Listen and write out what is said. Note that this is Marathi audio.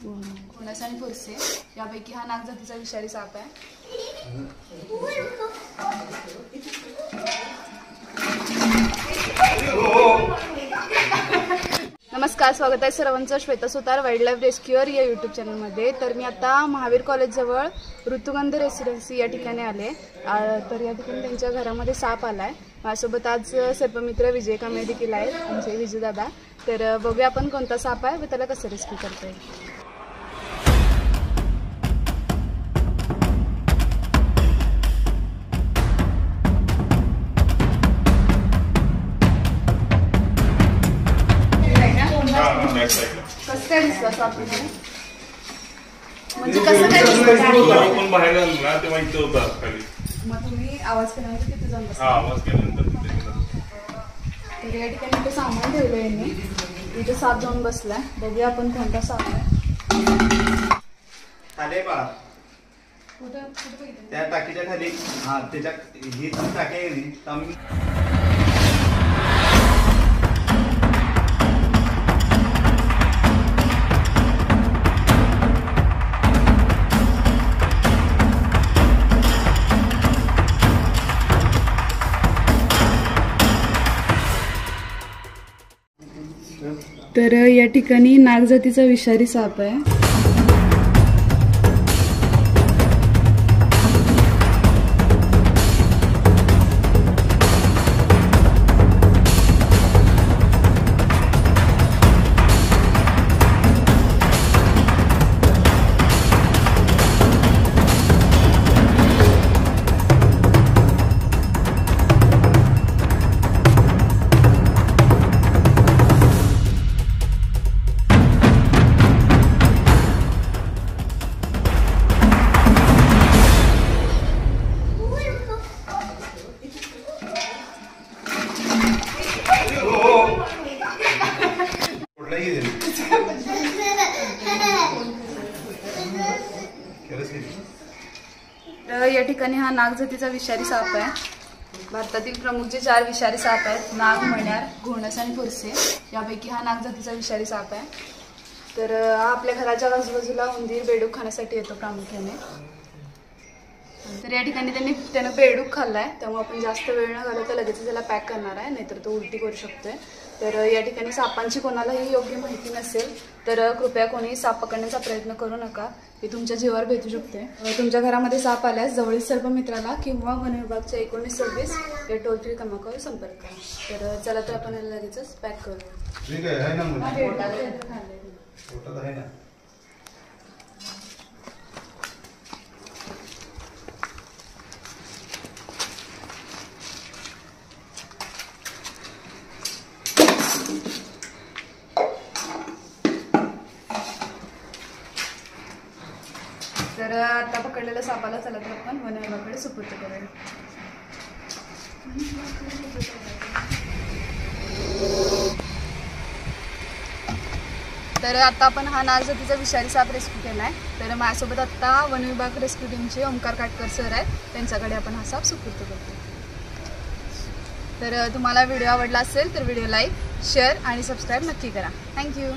घोणस आणि फुरसे यापैकी हा नागजातीचा विषारी साप आहे। नमस्कार, स्वागत आहे सर्वांचं श्वेता सुतार वाईल्ड लाईफ रेस्क्यूअर या यूट्यूब चॅनलमध्ये। तर मी आता महावीर कॉलेजजवळ ऋतुगंध रेसिडेन्सी या ठिकाणी आले। तर या ठिकाणी त्यांच्या घरामध्ये साप आलाय। माझ्यासोबत आज सर्पमित्र विजय कांबळे देखील आहेत, आमचे विजय दादा। तर बघूया आपण कोणता साप आहे व त्याला कसं रेस्क्यू करता येईल। कसं काय दिसतं साप म्हणजे कसं काय दिसतं? बाहेर आला तेव्हा इथे होता खाली। मग तुम्ही आवाज केल्यानंतर तिथे जाऊन बसला? आवाज केल्यानंतर तर या ठिकाणी इथे सामान ठेवलं यांनी, इथे साप जाऊन बसलाय। बघूया आपण कोणता साप आहे। खाली पहा कुठं बघितलं? त्या टाकीच्या खाली। हा, त्याच्या ही टाकी आहे नी। तर या ठिकाणी नागजातीचा विषारी साप आहे। या ठिकाणी हा नागजातीचा विषारी साप आहे। भारतातील प्रमुख जे 4 विषारी साप आहेत, नाग, मण्यार, घोणस आणि फुरसे, यापैकी हा नागजातीचा विषारी साप आहे। तर हा आपल्या घराच्या आजूबाजूला उंदीर, बेडूक खाण्यासाठी येतो प्रामुख्याने। तर या ठिकाणी त्यानं बेडूक खाल्लाय, त्यामुळे आपण जास्त वेळ न घालवता लगेच त्याला पॅक करणार आहे, नाहीतर तो उलटी करू शकतोय। तर या ठिकाणी सापांची कोणालाही योग्य माहिती नसेल तर कृपया कोणी साप पकडण्याचा प्रयत्न करू नका, हे तुमच्या जीवावर बेतू शकते। तुमच्या घरामध्ये साप आल्यास जवळील सर्पमित्राला किंवा वन विभागच्या 1926 या टोल फ्री क्रमांकावर संपर्क करा। तर चला तर आपण लगेचच पॅक करू। ठीक आहे ना मुली? खाल्ले आहे ना। तर आता पकडलेल्या सापाला चला तर आपण वन विभागाकडे सुपूर्द करूया। तर आता आपण हा नागजातीचा विषारी साप रेस्क्यू केला आहे। तर माझ्यासोबत आता वन विभाग रेस्क्यू टीमचे ओमकार काटकर सर आहेत, त्यांच्याकडे आपण हा साप सुपूर्द करतो। तर तुम्हाला व्हिडिओ आवडला असेल तर व्हिडिओ लाईक, शेअर आणि सबस्क्राईब नक्की करा। थँक्यू।